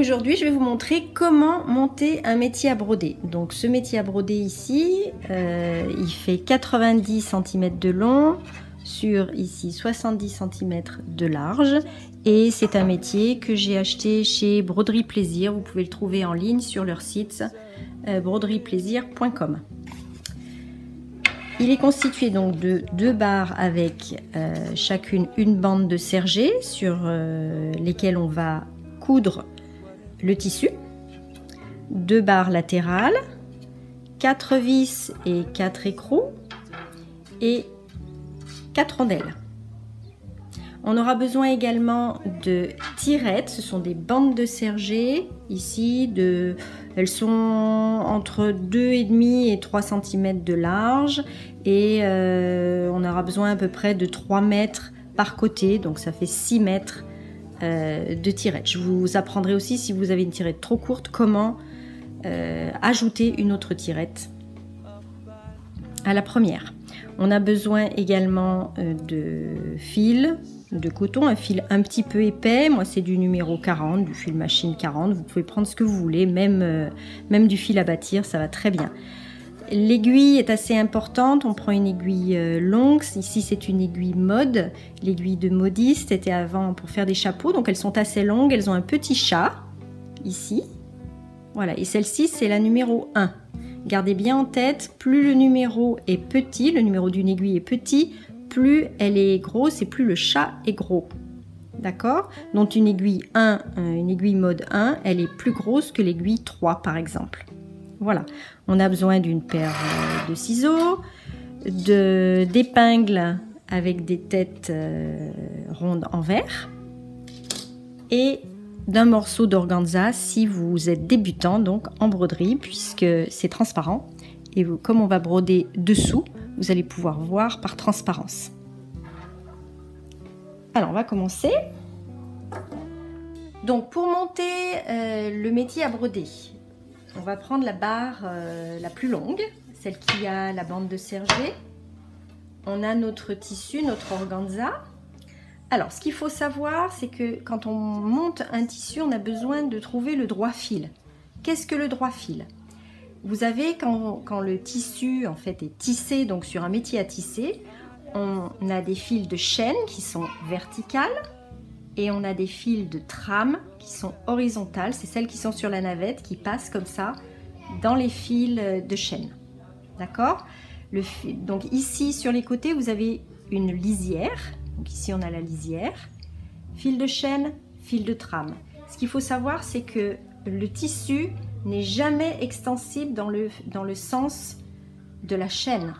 Aujourd'hui, je vais vous montrer comment monter un métier à broder. Donc ce métier à broder ici, il fait 90 cm de long sur ici 70 cm de large. Et c'est un métier que j'ai acheté chez Broderie Plaisir. Vous pouvez le trouver en ligne sur leur site broderieplaisir.com. Il est constitué donc de 2 barres avec chacune une bande de serger sur lesquelles on va coudre le tissu, 2 barres latérales, 4 vis et 4 écrous et 4 rondelles. On aura besoin également de tirettes, ce sont des bandes de serger ici, elles sont entre 2,5 et 3 cm de large et on aura besoin à peu près de 3 mètres par côté, donc ça fait 6 mètres de tirette. Je vous apprendrai aussi, si vous avez une tirette trop courte, comment ajouter une autre tirette à la première. On a besoin également de fil de coton, un fil un petit peu épais. Moi c'est du numéro 40, du fil machine 40. Vous pouvez prendre ce que vous voulez, même du fil à bâtir, ça va très bien. L'aiguille est assez importante, on prend une aiguille longue, ici c'est une aiguille mode, l'aiguille de modiste était avant pour faire des chapeaux, donc elles sont assez longues, elles ont un petit chat, ici, voilà, et celle-ci c'est la numéro 1. Gardez bien en tête, plus le numéro est petit, le numéro d'une aiguille est petit, plus elle est grosse et plus le chat est gros. D'accord? Donc une aiguille 1, une aiguille mode 1, elle est plus grosse que l'aiguille 3 par exemple. Voilà, on a besoin d'une paire de ciseaux, d'épingles avec des têtes rondes en verre et d'un morceau d'organza si vous êtes débutant donc en broderie puisque c'est transparent et comme on va broder dessous, vous allez pouvoir voir par transparence. Alors on va commencer. Donc pour monter le métier à broder, on va prendre la barre la plus longue, celle qui a la bande de serger. On a notre tissu, notre organza. Alors, ce qu'il faut savoir, c'est que quand on monte un tissu, on a besoin de trouver le droit fil. Qu'est-ce que le droit fil? Vous savez, quand le tissu en fait est tissé, donc sur un métier à tisser, on a des fils de chaîne qui sont verticales et on a des fils de trame qui sont horizontales, c'est celles qui sont sur la navette qui passent comme ça dans les fils de chaîne. D'accord? Donc ici sur les côtés vous avez une lisière, donc ici on a la lisière, fil de chaîne, fil de trame. Ce qu'il faut savoir c'est que le tissu n'est jamais extensible dans le sens de la chaîne.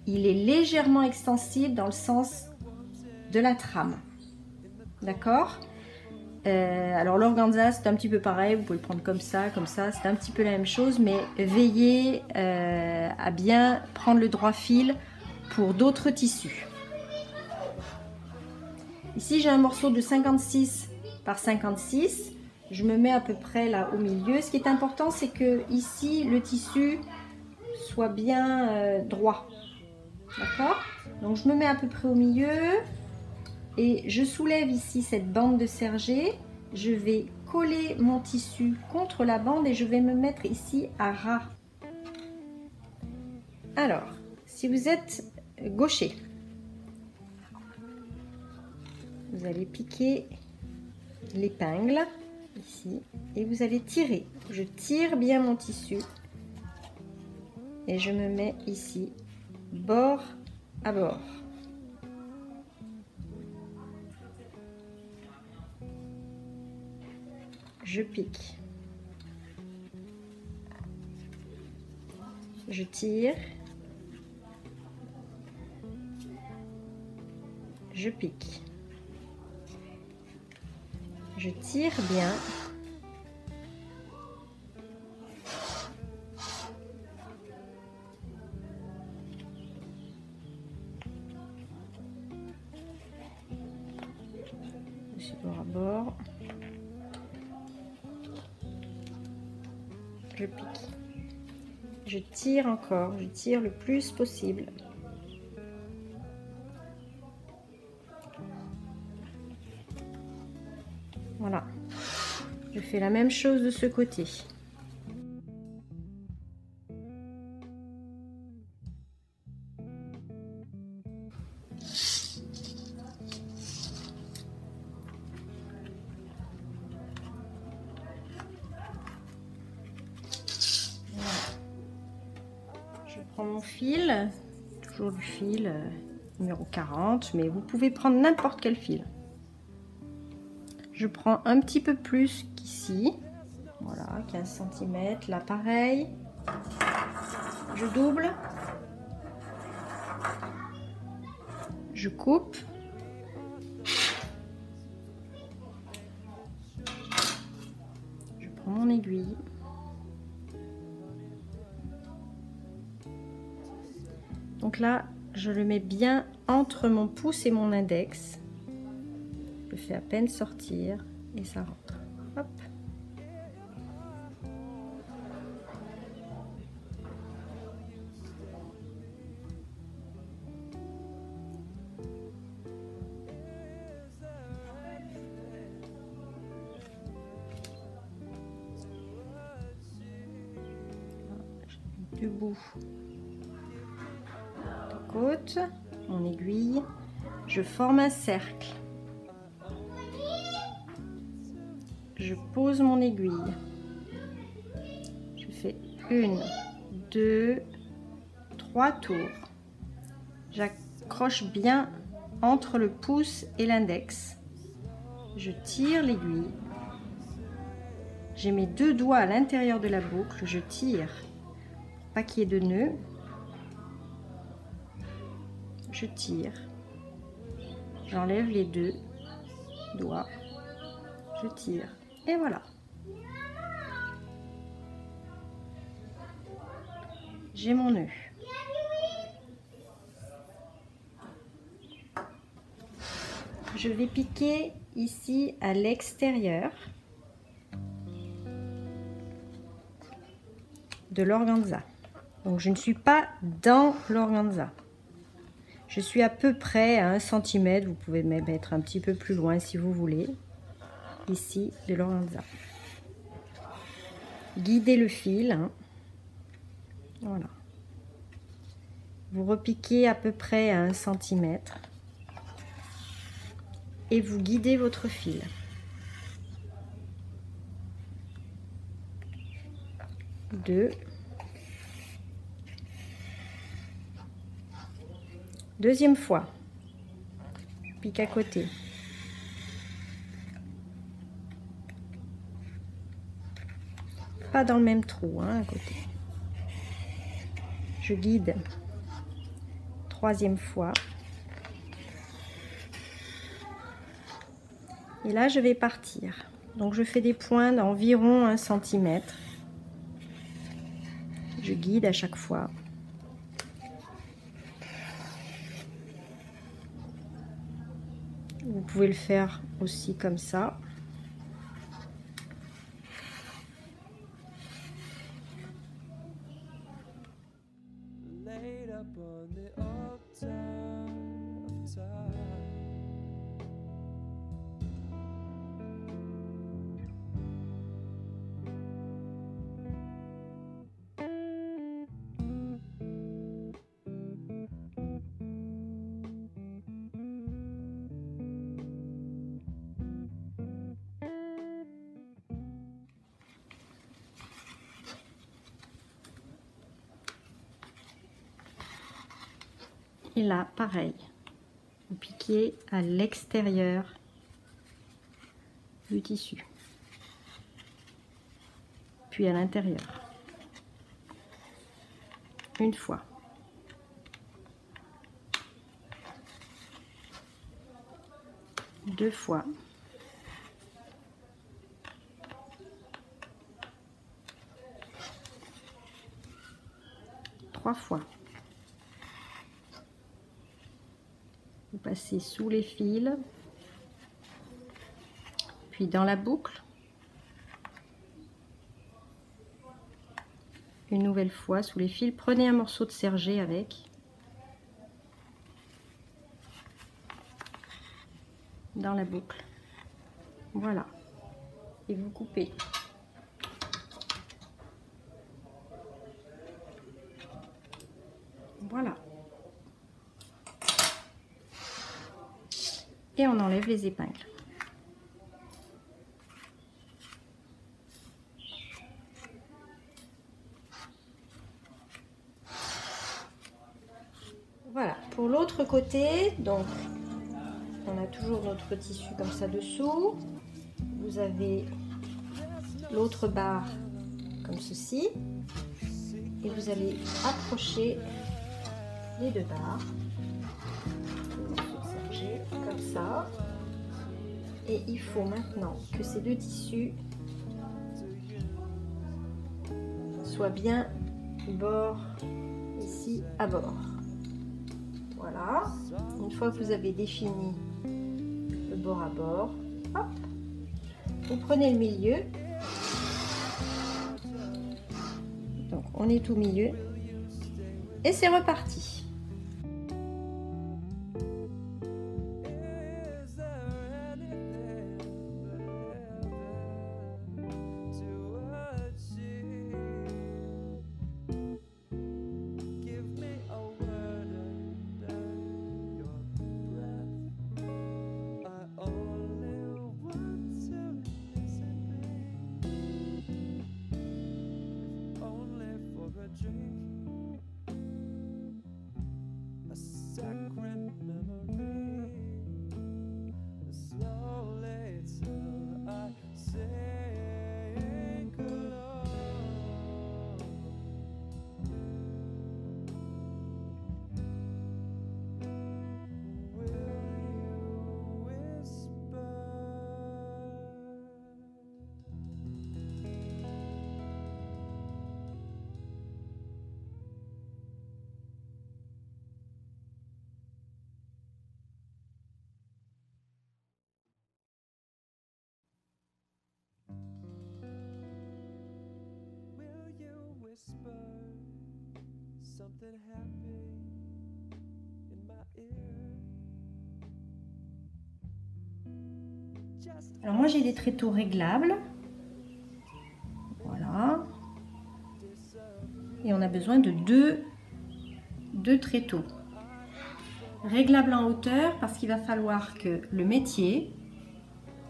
Il est légèrement extensible dans le sens de la trame. D'accord? Alors l'organza c'est un petit peu pareil, vous pouvez le prendre comme ça, c'est un petit peu la même chose, mais veillez à bien prendre le droit fil pour d'autres tissus. Ici j'ai un morceau de 56 par 56, je me mets à peu près là au milieu. Ce qui est important c'est que ici le tissu soit bien droit. D'accord? Donc je me mets à peu près au milieu. Et je soulève ici cette bande de serger, je vais coller mon tissu contre la bande et je vais me mettre ici à ras. Alors, si vous êtes gaucher, vous allez piquer l'épingle ici et vous allez tirer. Je tire bien mon tissu et je me mets ici, bord à bord. Je pique, je tire, je pique, je tire bien, je suis bord à bord. Je pique, je tire encore, je tire le plus possible. Voilà. Je fais la même chose de ce côté. Je prends mon fil, toujours du fil numéro 40, mais vous pouvez prendre n'importe quel fil. Je prends un petit peu plus qu'ici, voilà, 15 cm, là pareil. Je double, je coupe, je prends mon aiguille, donc là je le mets bien entre mon pouce et mon index, je fais à peine sortir et ça rentre. Hop. Du bout de côte, mon aiguille, je forme un cercle, je pose mon aiguille, je fais 1, 2, 3 tours, j'accroche bien entre le pouce et l'index, je tire l'aiguille, j'ai mes deux doigts à l'intérieur de la boucle, je tire pour pas qu'il y ait de nœud, je tire, j'enlève les deux doigts, je tire et voilà. J'ai mon nœud. Je vais piquer ici à l'extérieur de l'organza. Donc je ne suis pas dans l'organza. Je suis à peu près à 1 cm, vous pouvez même être un petit peu plus loin si vous voulez, ici de l'organza. Guidez le fil, hein. Voilà. Vous repiquez à peu près à 1 cm et vous guidez votre fil. Deux. Deuxième fois, je pique à côté. Pas dans le même trou, hein, à côté. Je guide. Troisième fois. Et là, je vais partir. Donc, je fais des points d'environ 1 cm. Je guide à chaque fois. Vous pouvez le faire aussi comme ça. Et là, pareil, vous piquez à l'extérieur du tissu, puis à l'intérieur. Une fois. Deux fois. Trois fois. Vous passez sous les fils, puis dans la boucle. Une nouvelle fois sous les fils. Prenez un morceau de serger avec. Dans la boucle. Voilà. et vous coupez. Voilà. Et on enlève les épingles. Voilà, pour l'autre côté, donc on a toujours notre tissu comme ça dessous. Vous avez l'autre barre comme ceci. Et vous allez accrocher les deux barres. Comme ça. Et il faut maintenant que ces deux tissus soient bien bord ici à bord. Voilà. Une fois que vous avez défini le bord à bord, hop, vous prenez le milieu. Donc on est au milieu et c'est reparti. Alors moi j'ai des tréteaux réglables. Voilà. Et on a besoin de deux tréteaux. Réglables en hauteur parce qu'il va falloir que le métier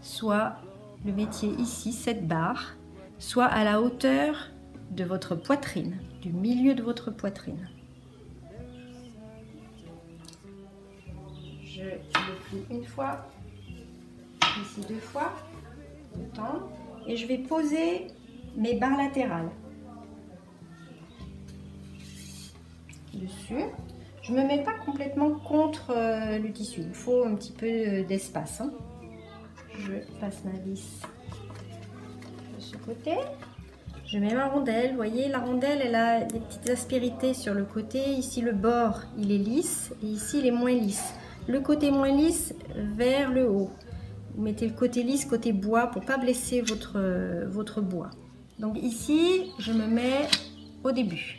soit, le métier ici, cette barre, soit à la hauteur de votre poitrine, du milieu de votre poitrine. Je le plie une fois, ici deux fois, autant, et je vais poser mes barres latérales dessus. Je ne me mets pas complètement contre le tissu, il faut un petit peu d'espace. Hein. Je passe ma vis de ce côté. Je mets ma rondelle, vous voyez la rondelle elle a des petites aspérités sur le côté, ici le bord il est lisse et ici il est moins lisse. Le côté moins lisse vers le haut. Vous mettez le côté lisse, côté bois pour ne pas blesser votre bois. Donc ici je me mets au début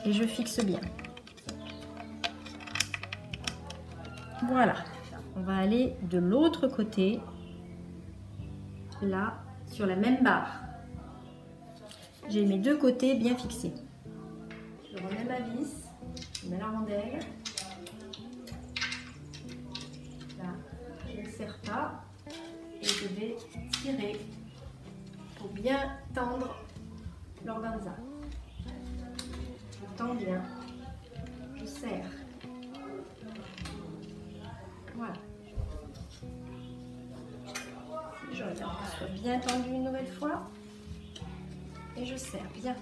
et je fixe bien. Voilà, on va aller de l'autre côté, là sur la même barre. J'ai mes deux côtés bien fixés. Je remets ma vis, je mets la rondelle. Là, je ne serre pas et je vais tirer pour bien tendre l'organza. Je tends bien, je serre. Voilà. Je regarde que ce soit bien tendu une nouvelle fois. Et je serre bien.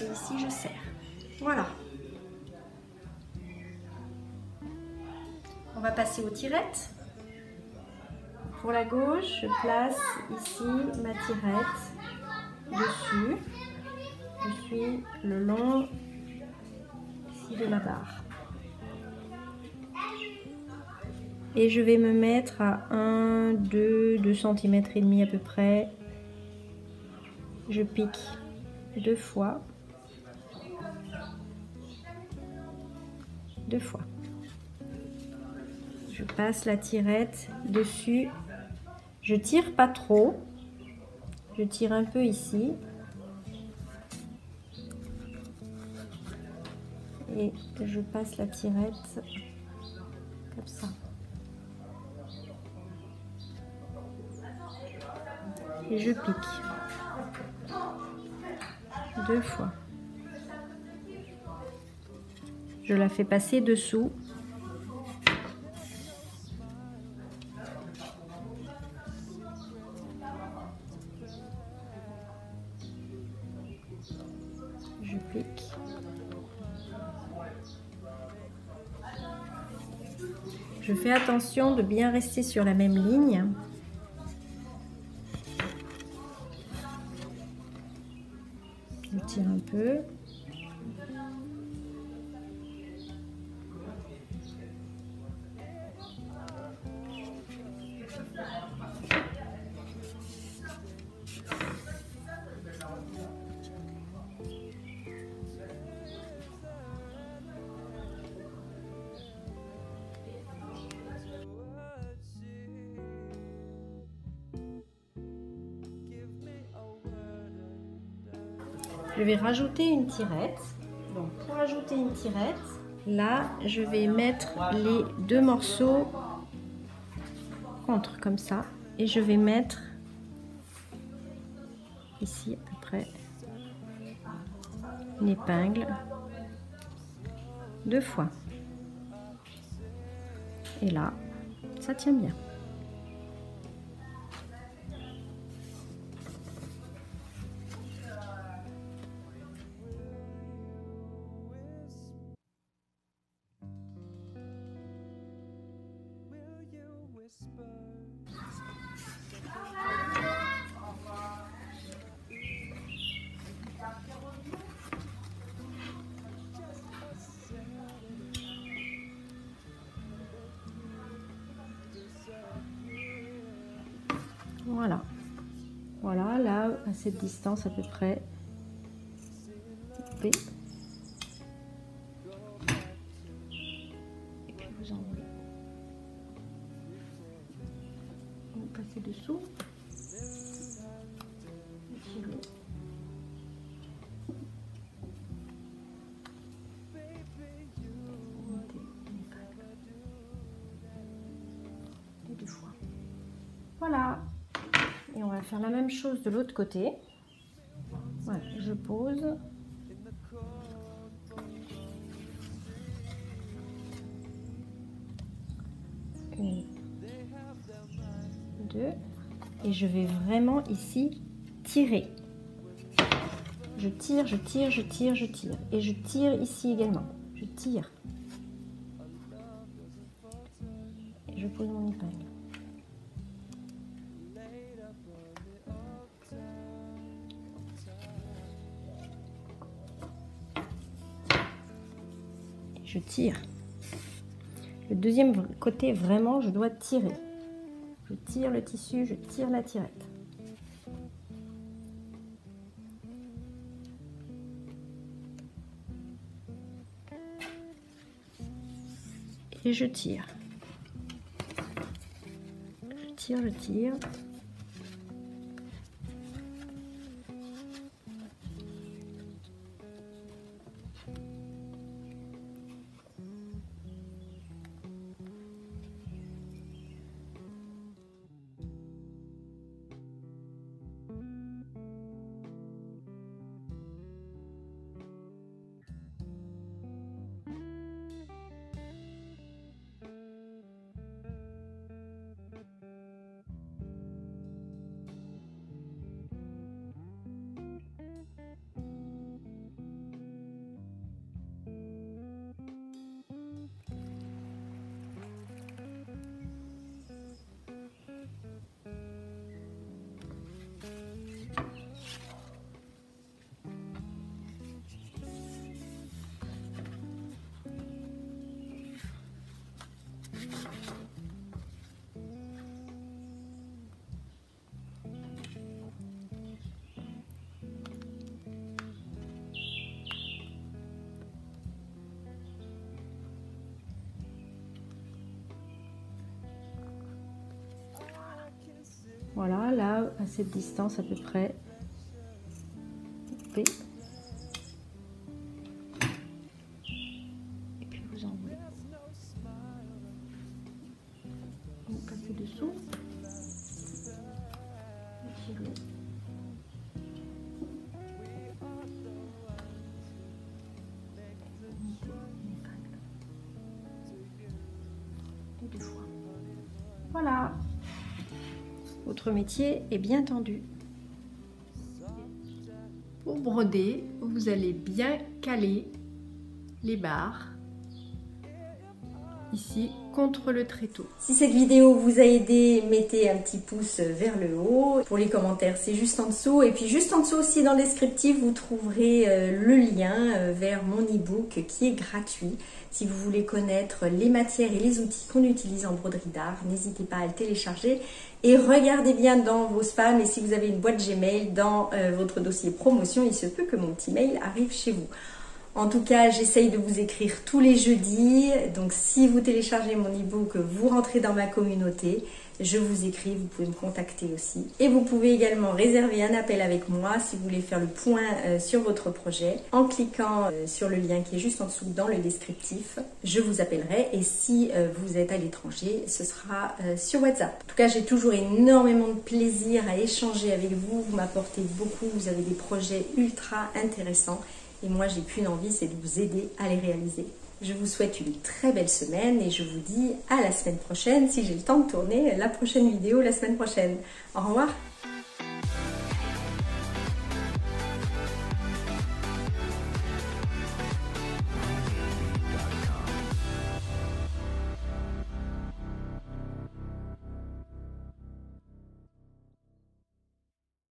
Et ici je serre. Voilà. On va passer aux tirettes. Pour la gauche, je place ici ma tirette dessus. Je suis le long ici de ma barre. Et je vais me mettre à 2 cm et demi à peu près. Je pique 2 fois. 2 fois. Je passe la tirette dessus. Je tire pas trop. Je tire un peu ici. Et je passe la tirette comme ça. Et je pique 2 fois. Je la fais passer dessous. Je pique. Je fais attention de bien rester sur la même ligne. Je tire un peu. Je vais rajouter une tirette. Donc pour ajouter une tirette, là je vais mettre les 2 morceaux contre comme ça et je vais mettre ici à peu près une épingle 2 fois. Et là, ça tient bien. Voilà. Voilà, là, à cette distance à peu près. Et puis vous enlevez. Vous passez dessous. Tirez. Et 2 fois. Voilà. Et on va faire la même chose de l'autre côté. Voilà, je pose. Une, 2. Et je vais vraiment ici tirer. Je tire, je tire, je tire, je tire. Et je tire ici également. Je tire. Et je pose mon épingle. Je tire. Le deuxième côté, vraiment, je dois tirer. Je tire le tissu, je tire la tirette. Et je tire. Je tire, je tire. Voilà, là, à cette distance à peu près. Et puis vous enlevez. Vous passez dessous. Tirez. Et 2 fois. Voilà. Votre métier est bien tendu. Pour broder, vous allez bien caler les barres ici contre le tréteau. Si cette vidéo vous a aidé, mettez un petit pouce vers le haut. Pour les commentaires, c'est juste en dessous. Et puis juste en dessous aussi dans le descriptif, vous trouverez le lien vers mon e-book qui est gratuit. Si vous voulez connaître les matières et les outils qu'on utilise en broderie d'art, n'hésitez pas à le télécharger. Et regardez bien dans vos spams, et si vous avez une boîte Gmail, dans votre dossier promotion, il se peut que mon petit mail arrive chez vous. En tout cas, j'essaye de vous écrire tous les jeudis. Donc, si vous téléchargez mon e-book, vous rentrez dans ma communauté. Je vous écris, vous pouvez me contacter aussi. Et vous pouvez également réserver un appel avec moi si vous voulez faire le point sur votre projet en cliquant sur le lien qui est juste en dessous dans le descriptif. Je vous appellerai et si vous êtes à l'étranger, ce sera sur WhatsApp. En tout cas, j'ai toujours énormément de plaisir à échanger avec vous. Vous m'apportez beaucoup, vous avez des projets ultra intéressants. Et moi, j'ai qu'une envie, c'est de vous aider à les réaliser. Je vous souhaite une très belle semaine et je vous dis à la semaine prochaine, si j'ai le temps de tourner la prochaine vidéo la semaine prochaine. Au revoir!